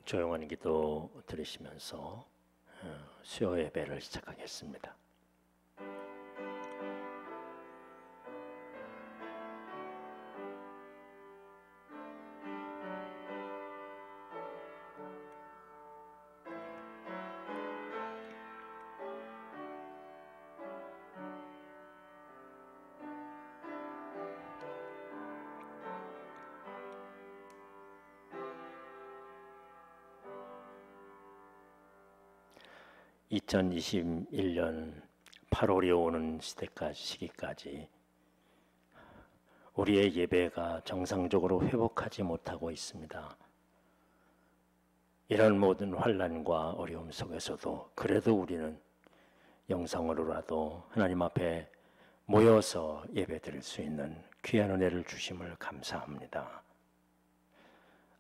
조용한 기도 들으시면서 수요 예배를 시작하겠습니다. (2021년 8월이) 오는 시기까지 우리의 예배가 정상적으로 회복하지 못하고 있습니다. 이런 모든 환난과 어려움 속에서도 그래도 우리는 영상으로라도 하나님 앞에 모여서 예배드릴 수 있는 귀한 은혜를 주심을 감사합니다.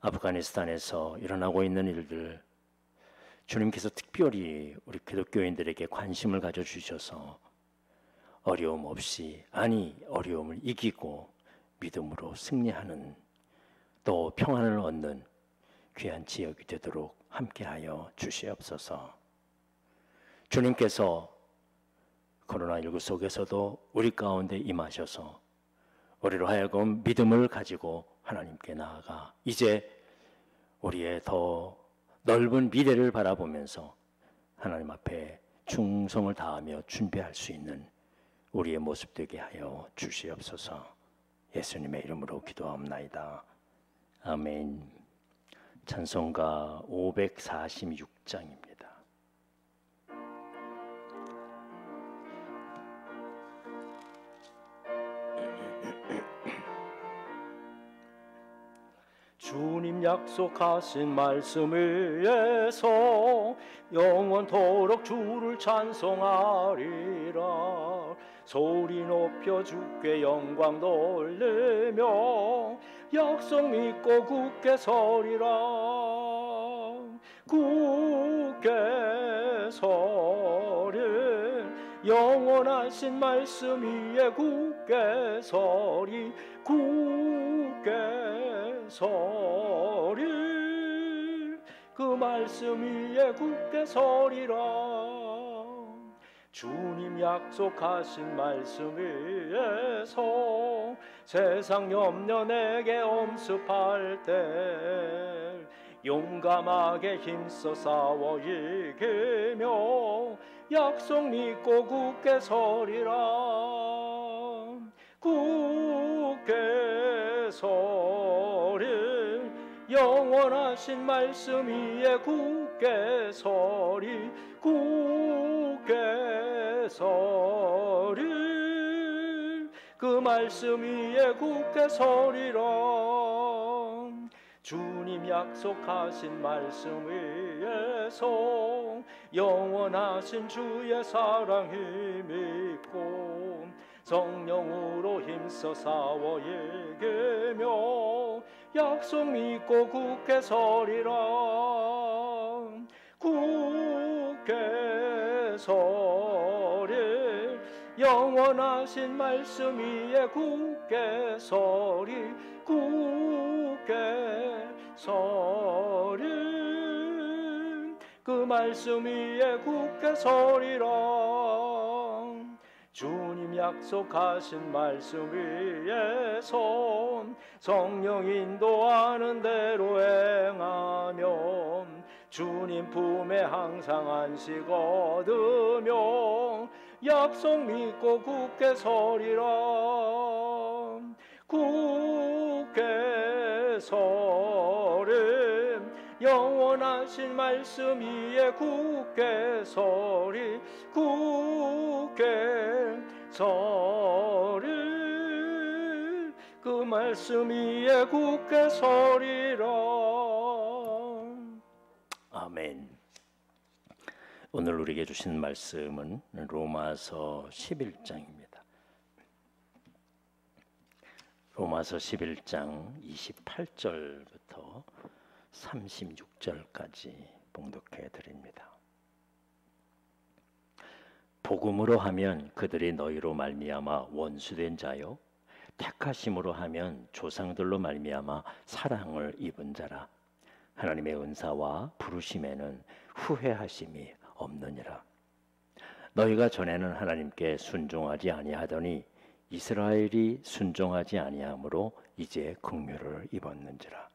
아프가니스탄에서 일어나고 있는 일들, 주님께서 특별히 우리 기독교인들에게 관심을 가져주셔서 어려움 없이, 어려움을 이기고 믿음으로 승리하는, 또 평안을 얻는 귀한 지역이 되도록 함께하여 주시옵소서. 주님께서 코로나19 속에서도 우리 가운데 임하셔서 우리로 하여금 믿음을 가지고 하나님께 나아가 이제 우리의 더 넓은 미래를 바라보면서 하나님 앞에 충성을 다하며 준비할 수 있는 우리의 모습 되게 하여 주시옵소서. 예수님의 이름으로 기도합나이다. 아멘. 찬송가 546장입니다. 주님 약속하신 말씀 위에서 영원토록 주를 찬송하리라. 소리 높여 주께 영광 돌리며 약속 믿고 굳게 서리라. 굳게 서리, 영원하신 말씀 위에 굳게 서리. 굳게 서리, 그 말씀 위에 굳게 서리라. 주님 약속하신 말씀 위에서 세상 염려 내게 엄습할 때 용감하게 힘써 싸워 이기며 약속 믿고 굳게 서리라. 굳게 서리, 영원하신 말씀 위에 굳게 서리. 굳게 서리, 그 말씀 위에 굳게 서리라. 주님 약속하신 말씀 위에서 영원하신 주의 사랑 힘입고 성령으로 힘써 싸워 이기며 약속 믿고 굳게 서리라. 굳게 서리, 영원하신 말씀 위에 굳게 서리. 굳게 서리, 그 말씀 위에 굳게 서리라. 주님 약속하신 말씀 위에서 성령 인도하는 대로 행하면 주님 품에 항상 안식 얻으며 약속 믿고 굳게 서리라. 굳게 서리, 영원하신 말씀 위에 굳게 서리. 굳게 서리, 그 말씀 위에 굳게 서리라. 아멘. 오늘 우리에게 주신 말씀은 로마서 11장입니다. 로마서 11장 28절부터 36절까지 봉독해 드립니다. 복음으로 하면 그들이 너희로 말미암아 원수된 자요, 택하심으로 하면 조상들로 말미암아 사랑을 입은 자라. 하나님의 은사와 부르심에는 후회하심이 없느니라. 너희가 전에는 하나님께 순종하지 아니하더니 이스라엘이 순종하지 아니하므로 이제 긍휼을 입었는지라.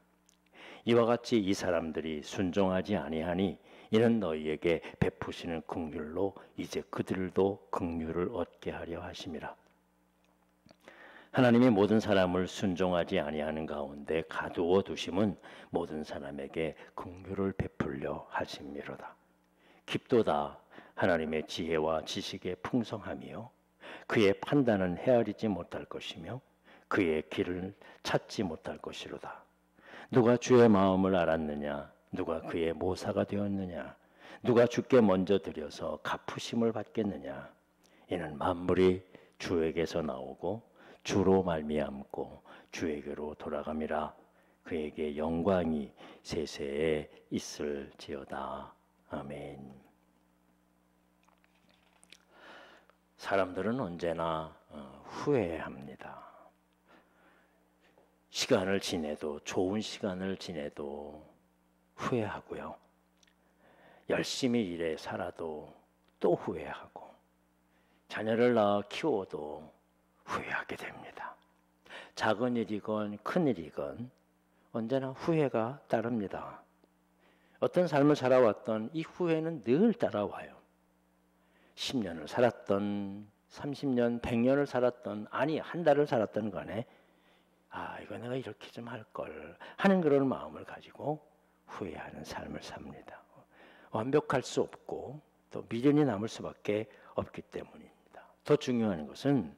이와 같이 이 사람들이 순종하지 아니하니 이는 너희에게 베푸시는 긍휼로 이제 그들도 긍휼을 얻게 하려 하심이라. 하나님이 모든 사람을 순종하지 아니하는 가운데 가두어 두심은 모든 사람에게 긍휼을 베풀려 하심이로다. 깊도다 하나님의 지혜와 지식의 풍성함이요 그의 판단은 헤아리지 못할 것이며 그의 길을 찾지 못할 것이로다. 누가 주의 마음을 알았느냐? 누가 그의 모사가 되었느냐? 누가 주께 먼저 드려서 갚으심을 받겠느냐? 이는 만물이 주에게서 나오고 주로 말미암고 주에게로 돌아감이라. 그에게 영광이 세세에 있을지어다. 아멘. 사람들은 언제나 후회합니다. 시간을 지내도, 좋은 시간을 지내도 후회하고요. 열심히 일해 살아도 또 후회하고, 자녀를 낳아 키워도 후회하게 됩니다. 작은 일이건 큰 일이건 언제나 후회가 따릅니다. 어떤 삶을 살아왔던 이 후회는 늘 따라와요. 10년을 살았던, 30년, 100년을 살았던, 아니 한 달을 살았던 간에 이거 내가 이렇게 좀 할 걸 하는 그런 마음을 가지고 후회하는 삶을 삽니다. 완벽할 수 없고 또 미련이 남을 수밖에 없기 때문입니다. 더 중요한 것은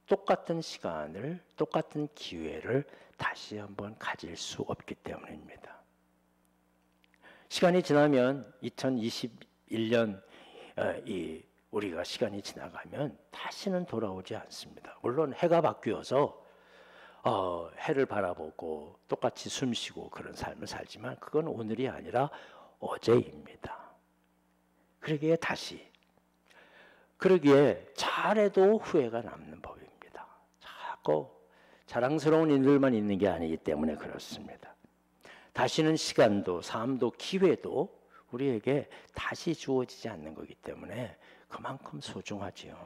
똑같은 시간을, 똑같은 기회를 다시 한번 가질 수 없기 때문입니다. 시간이 지나면 2021년 우리가 시간이 지나가면 다시는 돌아오지 않습니다. 물론 해가 바뀌어서 해를 바라보고 똑같이 숨쉬고 그런 삶을 살지만 그건 오늘이 아니라 어제입니다. 그러기에 잘해도 후회가 남는 법입니다. 자꾸 자랑스러운 일들만 있는 게 아니기 때문에 그렇습니다. 다시는 시간도 삶도 기회도 우리에게 다시 주어지지 않는 거기 때문에 그만큼 소중하지요.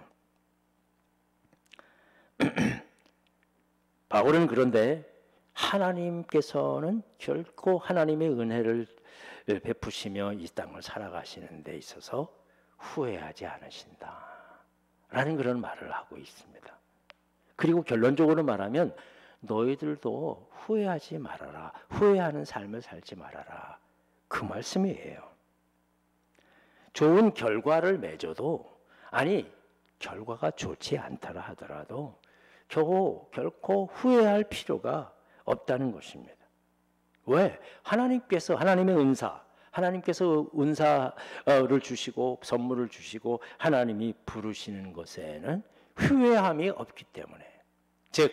바울은 그런데 하나님께서는 결코 하나님의 은혜를 베푸시며 이 땅을 살아가시는 데 있어서 후회하지 않으신다 라는 그런 말을 하고 있습니다. 그리고 결론적으로 말하면 너희들도 후회하지 말아라. 후회하는 삶을 살지 말아라. 그 말씀이에요. 좋은 결과를 맺어도 결과가 좋지 않더라 하더라도 결코 후회할 필요가 없다는 것입니다. 왜? 하나님의 하나님께서 은사를 주시고 선물을 주시고 하나님이 부르시는 것에는 후회함이 없기 때문에, 즉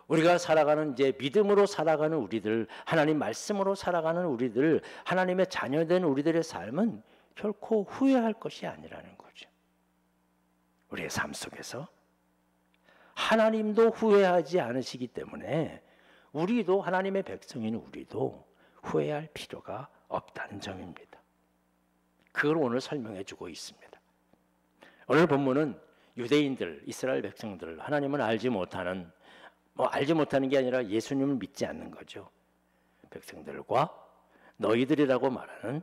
우리가 살아가는 이제 믿음으로 살아가는 우리들, 하나님 말씀으로 살아가는 우리들, 하나님의 자녀된 우리들의 삶은 결코 후회할 것이 아니라는 거죠. 우리의 삶 속에서 하나님도 후회하지 않으시기 때문에 우리도 하나님의 백성인 우리도 후회할 필요가 없다는 점입니다. 그걸 오늘 설명해 주고 있습니다. 오늘 본문은 유대인들, 이스라엘 백성들, 하나님을 알지 못하는 게 아니라 예수님을 믿지 않는 거죠. 백성들과 너희들이라고 말하는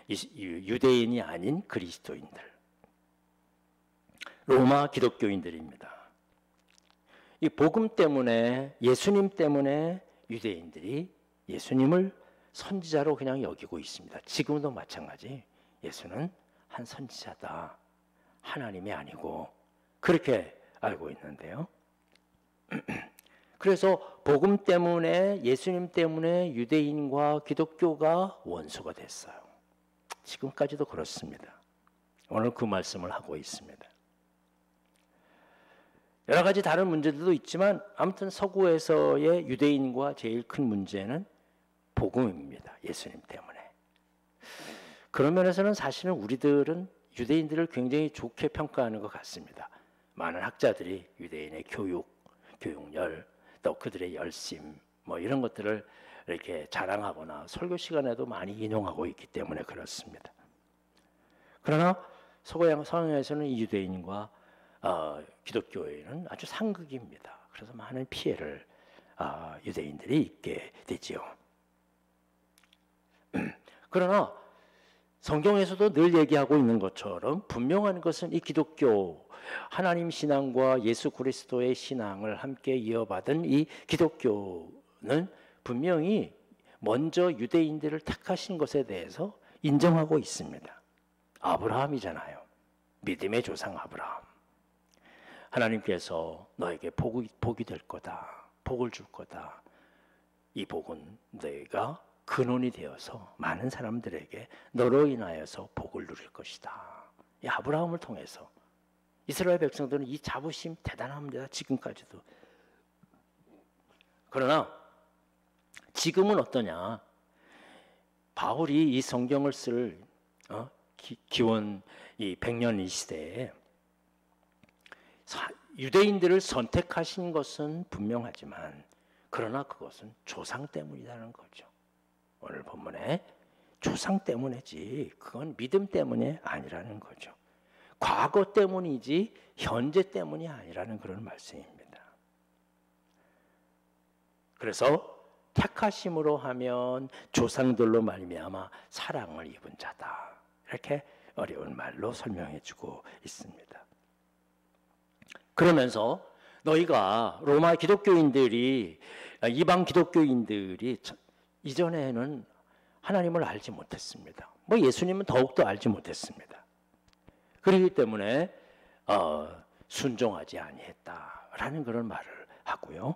유대인이 아닌 그리스도인들, 로마 기독교인들입니다. 이 복음 때문에, 예수님 때문에 유대인들이 예수님을 선지자로 그냥 여기고 있습니다. 지금도 마찬가지. 예수는 한 선지자다. 하나님이 아니고 그렇게 알고 있는데요. 그래서 복음 때문에, 예수님 때문에 유대인과 기독교가 원수가 됐어요. 지금까지도 그렇습니다. 오늘 그 말씀을 하고 있습니다. 여러 가지 다른 문제들도 있지만 아무튼 서구에서의 유대인과 제일 큰 문제는 복음입니다. 예수님 때문에. 그런 면에서는 사실은 우리들은 유대인들을 굉장히 좋게 평가하는 것 같습니다. 많은 학자들이 유대인의 교육열, 또 그들의 열심, 이런 것들을 이렇게 자랑하거나 설교 시간에도 많이 인용하고 있기 때문에 그렇습니다. 그러나 서양에서는 유대인과 기독교인은 아주 상극입니다. 그래서 많은 피해를 유대인들이 입게 되지요. 그러나 성경에서도 늘 얘기하고 있는 것처럼 분명한 것은 이 기독교 하나님 신앙과 예수 그리스도의 신앙을 함께 이어받은 이 기독교는 분명히 먼저 유대인들을 택하신 것에 대해서 인정하고 있습니다. 아브라함이잖아요. 믿음의 조상 아브라함. 하나님께서 너에게 복이 될 거다. 복을 줄 거다. 이 복은 너희가 근원이 되어서 많은 사람들에게 너로 인하여서 복을 누릴 것이다. 이 아브라함을 통해서 이스라엘 백성들은 이 자부심 대단합니다. 지금까지도. 그러나 지금은 어떠냐? 바울이 이 성경을 쓸 기원 이 100년 이 시대에 유대인들을 선택하신 것은 분명하지만 그러나 그것은 조상 때문이라는 거죠. 오늘 본문에 조상 때문이지 그건 믿음 때문이 아니라는 거죠. 과거 때문이지 현재 때문이 아니라는 그런 말씀입니다. 그래서 택하심으로 하면 조상들로 말미암아 사랑을 입은 자다. 이렇게 어려운 말로 설명해주고 있습니다. 그러면서 너희가 로마 기독교인들이 이방 기독교인들이 이전에는 하나님을 알지 못했습니다. 예수님은 더욱더 알지 못했습니다. 그렇기 때문에 순종하지 아니했다라는 그런 말을 하고요.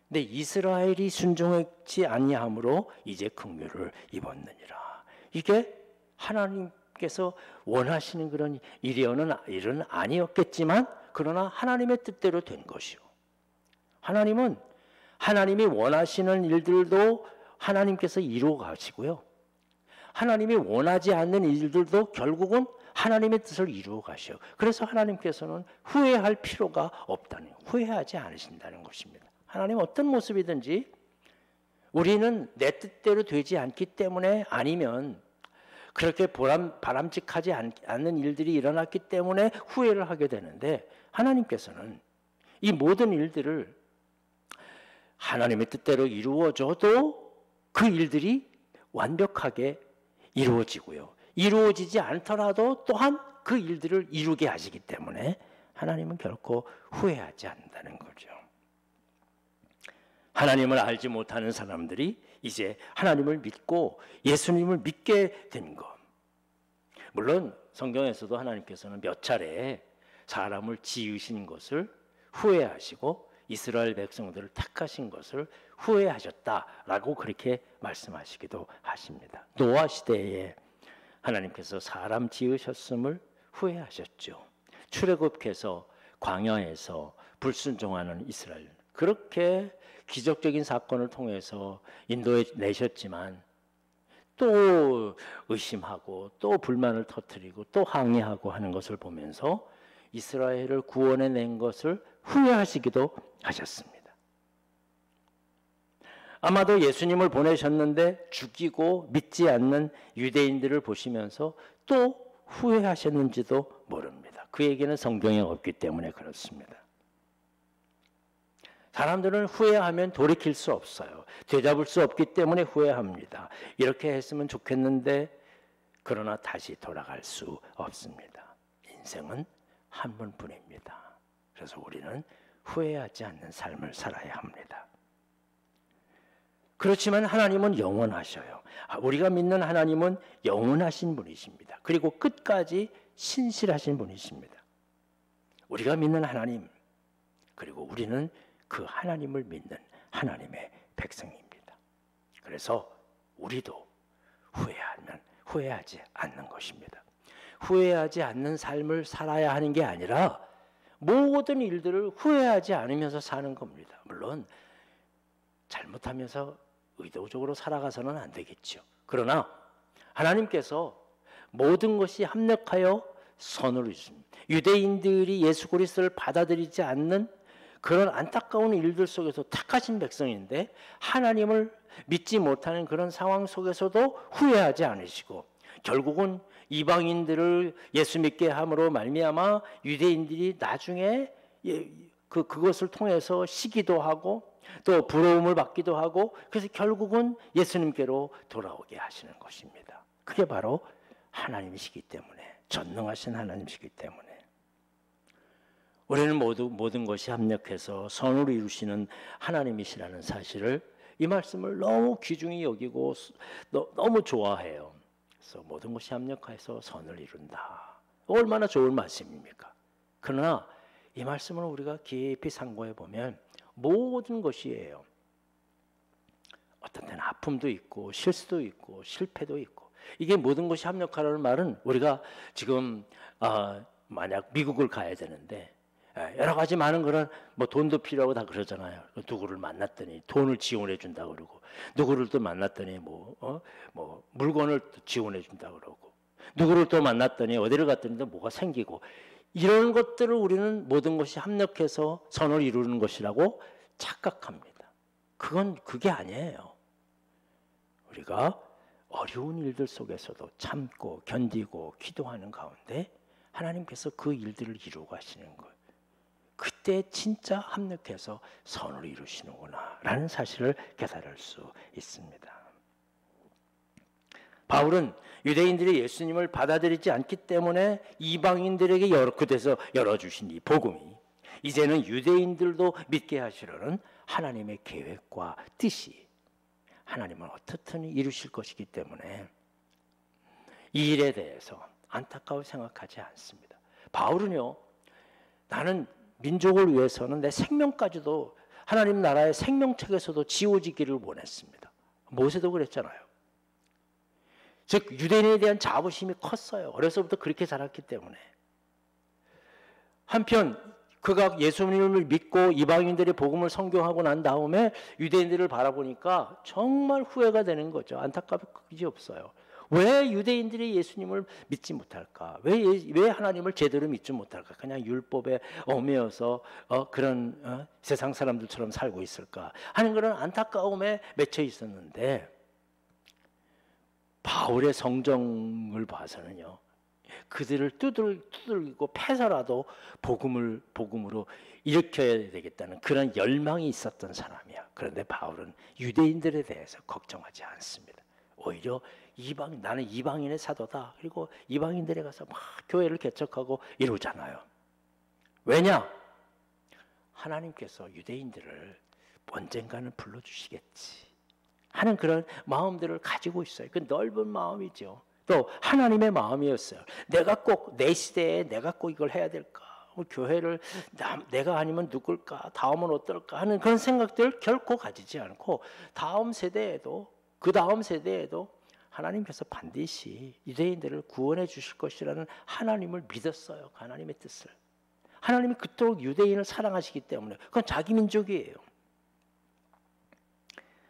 근데 이스라엘이 순종하지 아니함으로 이제 긍휼을 입었느니라. 이게 하나님께서 원하시는 그런 일은 아니었겠지만 그러나 하나님의 뜻대로 된 것이요. 하나님은 하나님이 원하시는 일들도 하나님께서 이루어 가시고요. 하나님이 원하지 않는 일들도 결국은 하나님의 뜻을 이루어 가시요. 그래서 하나님께서는 후회할 필요가 없다는, 후회하지 않으신다는 것입니다. 하나님 어떤 모습이든지 우리는 내 뜻대로 되지 않기 때문에 아니면 그렇게 바람직하지 않는 일들이 일어났기 때문에 후회를 하게 되는데 하나님께서는 이 모든 일들을 하나님의 뜻대로 이루어져도 그 일들이 완벽하게 이루어지고요. 이루어지지 않더라도 또한 그 일들을 이루게 하시기 때문에 하나님은 결코 후회하지 않는다는 거죠. 하나님을 알지 못하는 사람들이 이제 하나님을 믿고 예수님을 믿게 된 것. 물론 성경에서도 하나님께서는 몇 차례 사람을 지으신 것을 후회하시고 이스라엘 백성들을 택하신 것을 후회하셨다라고 그렇게 말씀하시기도 하십니다. 노아 시대에 하나님께서 사람 지으셨음을 후회하셨죠. 출애굽해서 광야에서 불순종하는 이스라엘, 그렇게 기적적인 사건을 통해서 인도해 내셨지만 또 의심하고 또 불만을 터뜨리고 또 항의하고 하는 것을 보면서 이스라엘을 구원해 낸 것을 후회하시기도 하셨습니다. 아마도 예수님을 보내셨는데 죽이고 믿지 않는 유대인들을 보시면서 또 후회하셨는지도 모릅니다. 그 얘기는 성경에 없기 때문에 그렇습니다. 사람들은 후회하면 돌이킬 수 없어요. 되잡을 수 없기 때문에 후회합니다. 이렇게 했으면 좋겠는데 그러나 다시 돌아갈 수 없습니다. 인생은 한 번뿐입니다. 그래서 우리는 후회하지 않는 삶을 살아야 합니다. 그렇지만 하나님은 영원하셔요. 우리가 믿는 하나님은 영원하신 분이십니다. 그리고 끝까지 신실하신 분이십니다. 우리가 믿는 하나님, 그리고 우리는 그 하나님을 믿는 하나님의 백성입니다. 그래서 우리도 후회하지 않는 것입니다. 후회하지 않는 삶을 살아야 하는 게 아니라 모든 일들을 후회하지 않으면서 사는 겁니다. 물론 잘못하면서 의도적으로 살아가서는 안 되겠죠. 그러나 하나님께서 모든 것이 합력하여 선을 이루십니다. 유대인들이 예수 그리스도를 받아들이지 않는 그런 안타까운 일들 속에서 택하신 백성인데 하나님을 믿지 못하는 그런 상황 속에서도 후회하지 않으시고 결국은 이방인들을 예수 믿게 함으로 말미암아 유대인들이 나중에 그것을 통해서 시기도 하고 또 부러움을 받기도 하고 그래서 결국은 예수님께로 돌아오게 하시는 것입니다. 그게 바로 하나님이시기 때문에 전능하신 하나님이시기 때문에 우리는 모두 모든 것이 합력해서 선을 이루시는 하나님이시라는 사실을 이 말씀을 너무 귀중히 여기고 너무 좋아해요. 그래서 모든 것이 합력해서 선을 이룬다. 얼마나 좋은 말씀입니까? 그러나 이 말씀을 우리가 깊이 상고해 보면 모든 것이에요. 어떤 때는 아픔도 있고 실수도 있고 실패도 있고 이게 모든 것이 합력하라는 말은 우리가 지금 만약 미국을 가야 되는데 여러 가지 많은 그런 뭐 돈도 필요하고 다 그러잖아요. 누구를 만났더니 돈을 지원해 준다 그러고 누구를 또 만났더니 뭐 물건을 또 지원해 준다 그러고 누구를 또 만났더니 어디를 갔더니 또 뭐가 생기고 이런 것들을 우리는 모든 것이 합력해서 선을 이루는 것이라고 착각합니다. 그게 아니에요. 우리가 어려운 일들 속에서도 참고 견디고 기도하는 가운데 하나님께서 그 일들을 이루고 가시는 거예요. 그때 진짜 합력해서 선을 이루시는구나 라는 사실을 깨달을 수 있습니다. 바울은 유대인들이 예수님을 받아들이지 않기 때문에 이방인들에게 그대서 열어주신 이 복음이 이제는 유대인들도 믿게 하시려는 하나님의 계획과 뜻이 하나님은 어떻든 이루실 것이기 때문에 이 일에 대해서 안타까워 생각하지 않습니다. 바울은요, 나는 민족을 위해서는 내 생명까지도 하나님 나라의 생명책에서도 지워지기를 원했습니다. 모세도 그랬잖아요. 즉 유대인에 대한 자부심이 컸어요. 어려서부터 그렇게 자랐기 때문에. 한편 그가 예수님을 믿고 이방인들의 복음을 선교하고 난 다음에 유대인들을 바라보니까 정말 후회가 되는 거죠. 안타깝기 없어요. 왜 유대인들이 예수님을 믿지 못할까? 왜 하나님을 제대로 믿지 못할까? 그냥 율법에 얽매여서 그런 세상 사람들처럼 살고 있을까? 하는 그런 안타까움에 맺혀 있었는데 바울의 성정을 봐서는요. 그들을 두들기고 패서라도 복음으로 일으켜야 되겠다는 그런 열망이 있었던 사람이야. 그런데 바울은 유대인들에 대해서 걱정하지 않습니다. 오히려 나는 이방인의 사도다. 그리고 이방인들에 가서 막 교회를 개척하고 이러잖아요. 왜냐? 하나님께서 유대인들을 언젠가는 불러주시겠지 하는 그런 마음들을 가지고 있어요. 그 넓은 마음이죠. 또 하나님의 마음이었어요. 내가 꼭 내 시대에 내가 꼭 이걸 해야 될까? 교회를 내가 아니면 누굴까? 다음은 어떨까? 하는 그런 생각들 결코 가지지 않고 다음 세대에도 그 다음 세대에도 하나님께서 반드시 유대인들을 구원해 주실 것이라는 하나님을 믿었어요. 하나님의 뜻을. 하나님이 그토록 유대인을 사랑하시기 때문에 그건 자기 민족이에요.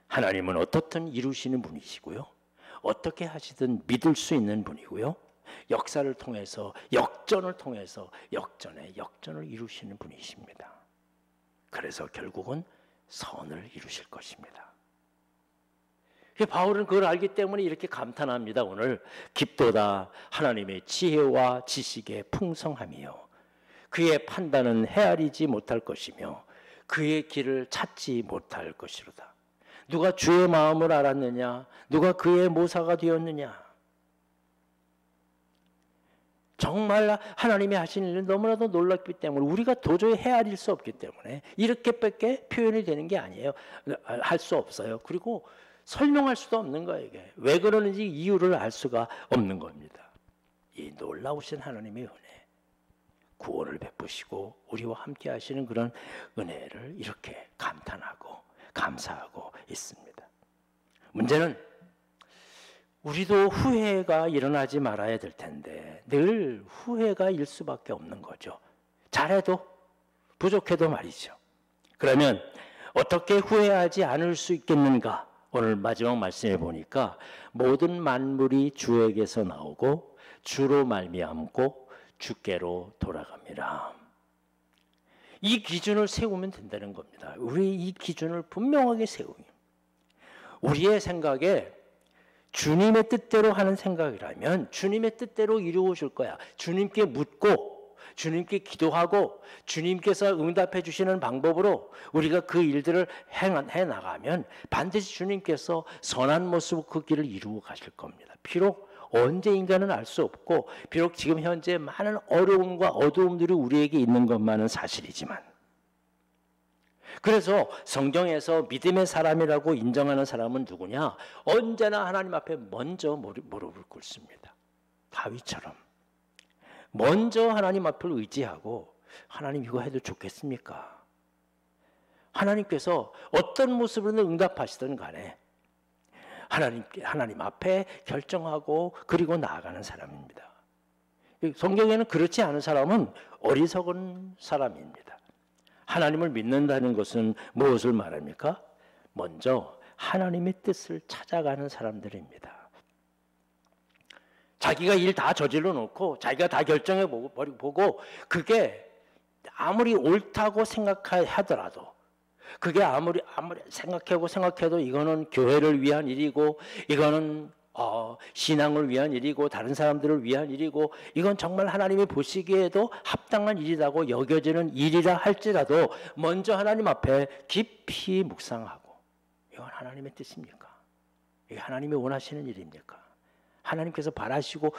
하나님은 어떻든 이루시는 분이시고요. 어떻게 하시든 믿을 수 있는 분이고요. 역사를 통해서 역전을 통해서 역전을 이루시는 분이십니다. 그래서 결국은 선을 이루실 것입니다. 바울은 그걸 알기 때문에 이렇게 감탄합니다. 오늘 깊도다 하나님의 지혜와 지식의 풍성함이요 그의 판단은 헤아리지 못할 것이며 그의 길을 찾지 못할 것이로다. 누가 주의 마음을 알았느냐? 누가 그의 모사가 되었느냐? 정말 하나님이 하시는 일은 너무나도 놀랍기 때문에 우리가 도저히 헤아릴 수 없기 때문에 이렇게밖에 표현이 되는 게 아니에요. 할 수 없어요. 그리고 설명할 수도 없는 거예요. 이게. 왜 그러는지 이유를 알 수가 없는 겁니다. 이 놀라우신 하나님의 은혜, 구원을 베푸시고 우리와 함께 하시는 그런 은혜를 이렇게 감탄하고 감사하고 있습니다. 문제는 우리도 후회가 일어나지 말아야 될 텐데 늘 후회가 일 수밖에 없는 거죠. 잘해도 부족해도 말이죠. 그러면 어떻게 후회하지 않을 수 있겠는가? 오늘 마지막 말씀해 보니까 모든 만물이 주에게서 나오고 주로 말미암고 주께로 돌아갑니다. 이 기준을 세우면 된다는 겁니다. 우리 이 기준을 분명하게 세우면 우리의 생각에 주님의 뜻대로 하는 생각이라면 주님의 뜻대로 이루어질 거야. 주님께 묻고 주님께 기도하고 주님께서 응답해 주시는 방법으로 우리가 그 일들을 해나가면 반드시 주님께서 선한 모습으로 그 길을 이루어 가실 겁니다. 비록 언제인가는 알 수 없고 비록 지금 현재 많은 어려움과 어두움들이 우리에게 있는 것만은 사실이지만, 그래서 성경에서 믿음의 사람이라고 인정하는 사람은 누구냐? 언제나 하나님 앞에 먼저 무릎을 꿇습니다. 다윗처럼 먼저 하나님 앞을 의지하고 하나님 이거 해도 좋겠습니까? 하나님께서 어떤 모습으로든 응답하시든 간에 하나님 앞에 결정하고 그리고 나아가는 사람입니다. 성경에는 그렇지 않은 사람은 어리석은 사람입니다. 하나님을 믿는다는 것은 무엇을 말합니까? 먼저 하나님의 뜻을 찾아가는 사람들입니다. 자기가 일 다 저질러 놓고 자기가 다 결정해 보고 그게 아무리 옳다고 생각하더라도, 그게 아무리 생각해도 이거는 교회를 위한 일이고 이거는 신앙을 위한 일이고 다른 사람들을 위한 일이고 이건 정말 하나님이 보시기에도 합당한 일이라고 여겨지는 일이라 할지라도 먼저 하나님 앞에 깊이 묵상하고 이건 하나님의 뜻입니까? 이게 하나님이 원하시는 일입니까? 하나님께서 바라시고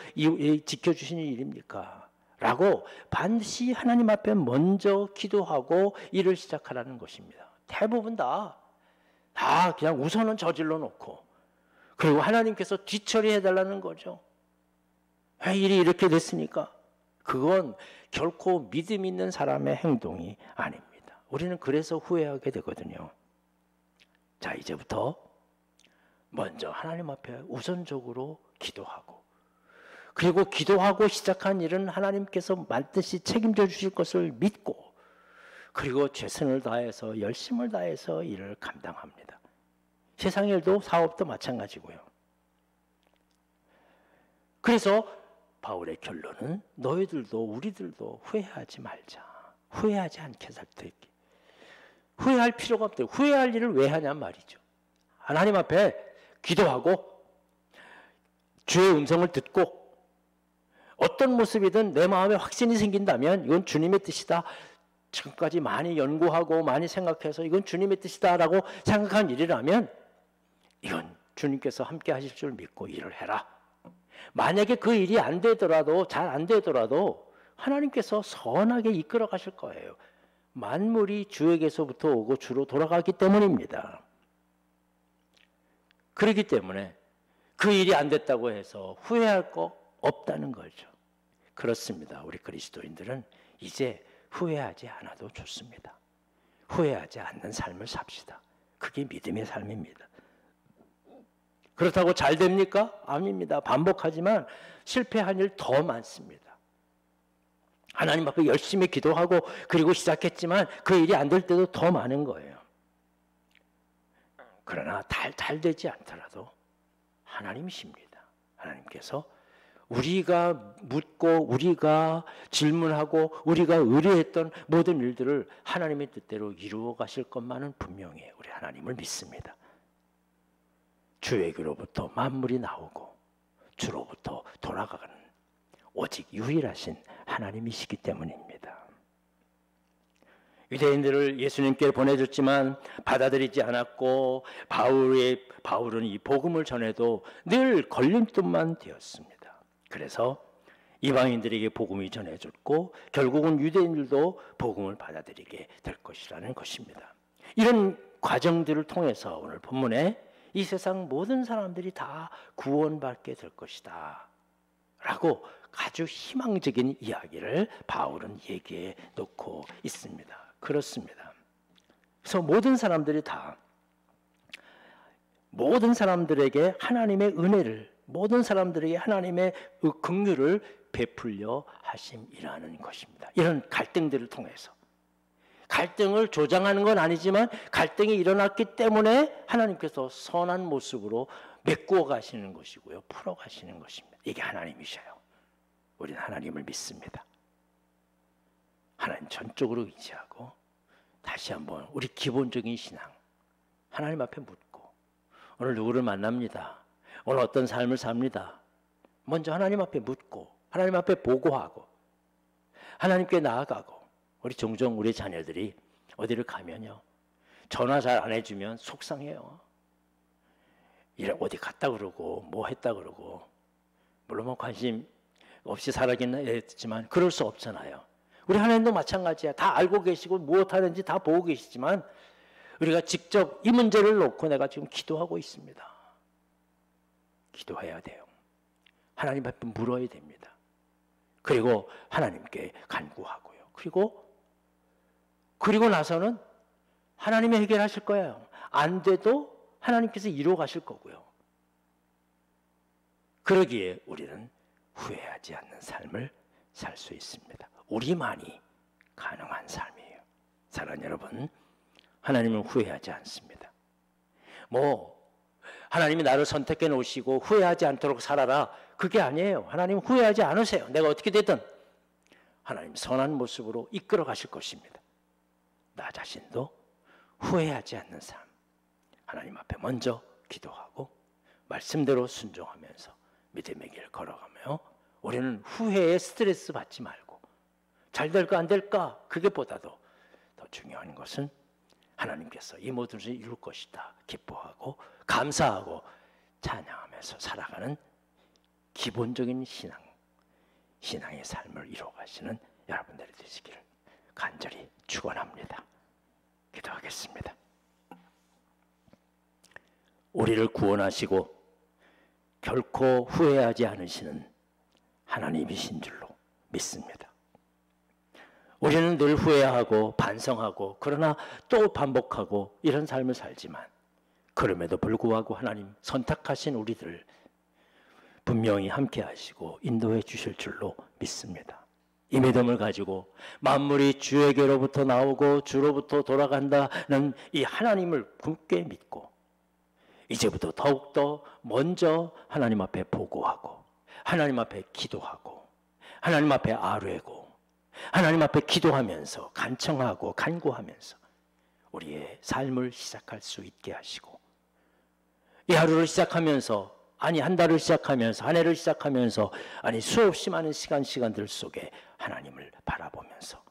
지켜주시는 일입니까? 라고 반드시 하나님 앞에 먼저 기도하고 일을 시작하라는 것입니다. 대부분 다 그냥 우선은 저질러 놓고 그리고 하나님께서 뒤처리해달라는 거죠. 왜 일이 이렇게 됐습니까? 그건 결코 믿음 있는 사람의 행동이 아닙니다. 우리는 그래서 후회하게 되거든요. 자, 이제부터 먼저 하나님 앞에 우선적으로 기도하고, 그리고 기도하고 시작한 일은 하나님께서 반드시 책임져 주실 것을 믿고, 그리고 최선을 다해서 열심을 다해서 일을 감당합니다. 세상 일도 사업도 마찬가지고요. 그래서 바울의 결론은 너희들도 우리들도 후회하지 말자. 후회하지 않게 살 때 후회할 필요가 없대요. 후회할 일을 왜 하냔 말이죠. 하나님 앞에 기도하고 주의 음성을 듣고 어떤 모습이든 내 마음에 확신이 생긴다면 이건 주님의 뜻이다. 지금까지 많이 연구하고 많이 생각해서 이건 주님의 뜻이다라고 생각한 일이라면 이건 주님께서 함께 하실 줄 믿고 일을 해라. 만약에 그 일이 안 되더라도, 잘 안 되더라도 하나님께서 선하게 이끌어 가실 거예요. 만물이 주에게서부터 오고 주로 돌아가기 때문입니다. 그렇기 때문에 그 일이 안 됐다고 해서 후회할 거 없다는 거죠. 그렇습니다. 우리 그리스도인들은 이제 후회하지 않아도 좋습니다. 후회하지 않는 삶을 삽시다. 그게 믿음의 삶입니다. 그렇다고 잘 됩니까? 아닙니다. 반복하지만 실패한 일 더 많습니다. 하나님 앞에 열심히 기도하고 그리고 시작했지만 그 일이 안 될 때도 더 많은 거예요. 그러나 잘 되지 않더라도 하나님이십니다. 하나님께서 우리가 묻고 우리가 질문하고 우리가 의뢰했던 모든 일들을 하나님의 뜻대로 이루어 가실 것만은 분명해요. 우리 하나님을 믿습니다. 주에게로부터 만물이 나오고 주로부터 돌아가는 오직 유일하신 하나님이시기 때문입니다. 유대인들을 예수님께 보내줬지만 받아들이지 않았고 바울은 이 복음을 전해도 늘 걸림돌만 되었습니다. 그래서 이방인들에게 복음이 전해졌고 결국은 유대인들도 복음을 받아들이게 될 것이라는 것입니다. 이런 과정들을 통해서 오늘 본문에 이 세상 모든 사람들이 다 구원받게 될 것이다 라고 아주 희망적인 이야기를 바울은 얘기해 놓고 있습니다. 그렇습니다. 그래서 모든 사람들에게 하나님의 은혜를, 모든 사람들에게 하나님의 긍휼을 베풀려 하심이라는 것입니다. 이런 갈등들을 통해서 갈등을 조장하는 건 아니지만 갈등이 일어났기 때문에 하나님께서 선한 모습으로 메꾸어 가시는 것이고요. 풀어 가시는 것입니다. 이게 하나님이셔요. 우리는 하나님을 믿습니다. 하나님 전적으로 의지하고 다시 한번 우리 기본적인 신앙 하나님 앞에 묻고, 오늘 누구를 만납니다, 오늘 어떤 삶을 삽니다, 먼저 하나님 앞에 묻고 하나님 앞에 보고하고 하나님께 나아가고. 우리 종종 우리 자녀들이 어디를 가면요, 전화 잘 안 해주면 속상해요. 어디 갔다 그러고 뭐 했다 그러고. 물론 뭐 관심 없이 살아겠나 했지만 그럴 수 없잖아요. 우리 하나님도 마찬가지야. 다 알고 계시고 무엇 하는지 다 보고 계시지만 우리가 직접 이 문제를 놓고 내가 지금 기도하고 있습니다. 기도해야 돼요. 하나님 앞에 물어야 됩니다. 그리고 하나님께 간구하고요. 그리고 나서는 하나님이 해결하실 거예요. 안 돼도 하나님께서 이루어 가실 거고요. 그러기에 우리는 후회하지 않는 삶을 살 수 있습니다. 우리만이 가능한 삶이에요. 사랑하는 여러분, 하나님은 후회하지 않습니다. 하나님이 나를 선택해 놓으시고 후회하지 않도록 살아라, 그게 아니에요. 하나님은 후회하지 않으세요. 내가 어떻게 되든 하나님 선한 모습으로 이끌어 가실 것입니다. 나 자신도 후회하지 않는 삶, 하나님 앞에 먼저 기도하고 말씀대로 순종하면서 믿음의 길 걸어가며, 우리는 후회에 스트레스 받지 말고 잘 될까 안 될까, 그게 보다도 더 중요한 것은 하나님께서 이 모든 것을 이룰 것이다 기뻐하고 감사하고 찬양하면서 살아가는 기본적인 신앙의 삶을 이루어가시는 여러분들이 되시기를 간절히 축원합니다. 기도하겠습니다. 우리를 구원하시고 결코 후회하지 않으시는 하나님이신 줄로 믿습니다. 우리는 늘 후회하고 반성하고 그러나 또 반복하고 이런 삶을 살지만, 그럼에도 불구하고 하나님 선택하신 우리들 분명히 함께 하시고 인도해 주실 줄로 믿습니다. 이 믿음을 가지고 만물이 주에게로부터 나오고 주로부터 돌아간다는 이 하나님을 굳게 믿고, 이제부터 더욱더 먼저 하나님 앞에 보고하고 하나님 앞에 기도하고 하나님 앞에 아뢰고 하나님 앞에 기도하면서 간청하고 간구하면서 우리의 삶을 시작할 수 있게 하시고, 이 하루를 시작하면서, 한 달을 시작하면서, 한 해를 시작하면서, 수없이 많은 시간들 속에 하나님을 바라보면서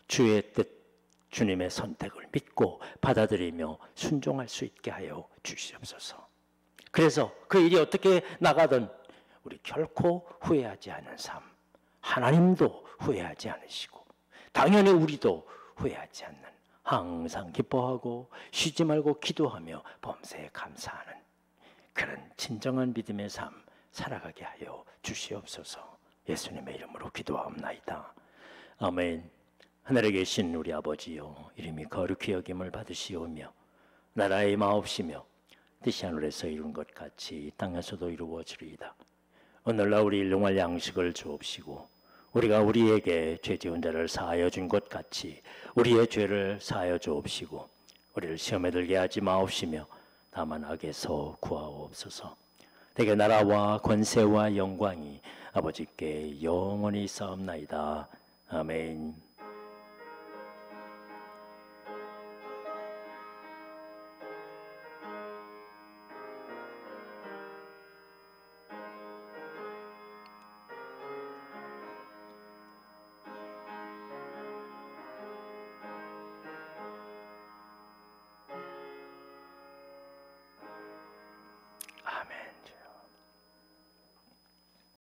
주의 뜻, 주님의 선택을 믿고 받아들이며 순종할 수 있게 하여 주시옵소서. 그래서 그 일이 어떻게 나가든 우리 결코 후회하지 않은 삶, 하나님도 후회하지 않으시고 당연히 우리도 후회하지 않는, 항상 기뻐하고 쉬지 말고 기도하며 범사에 감사하는 그런 진정한 믿음의 삶 살아가게 하여 주시옵소서. 예수님의 이름으로 기도하옵나이다. 아멘. 하늘에 계신 우리 아버지여, 이름이 거룩히 여김을 받으시오며 나라의 마옵시며 뜻이 하늘에서 이룬 것 같이 땅에서도 이루어지리이다. 오늘날 우리 일용할 양식을 주옵시고 우리가 우리에게 죄 지은 자를 사하여 준 것 같이 우리의 죄를 사하여 주옵시고 우리를 시험에 들게 하지 마옵시며 다만 악에서 구하옵소서. 대개 나라와 권세와 영광이 아버지께 영원히 있사옵나이다. 아멘.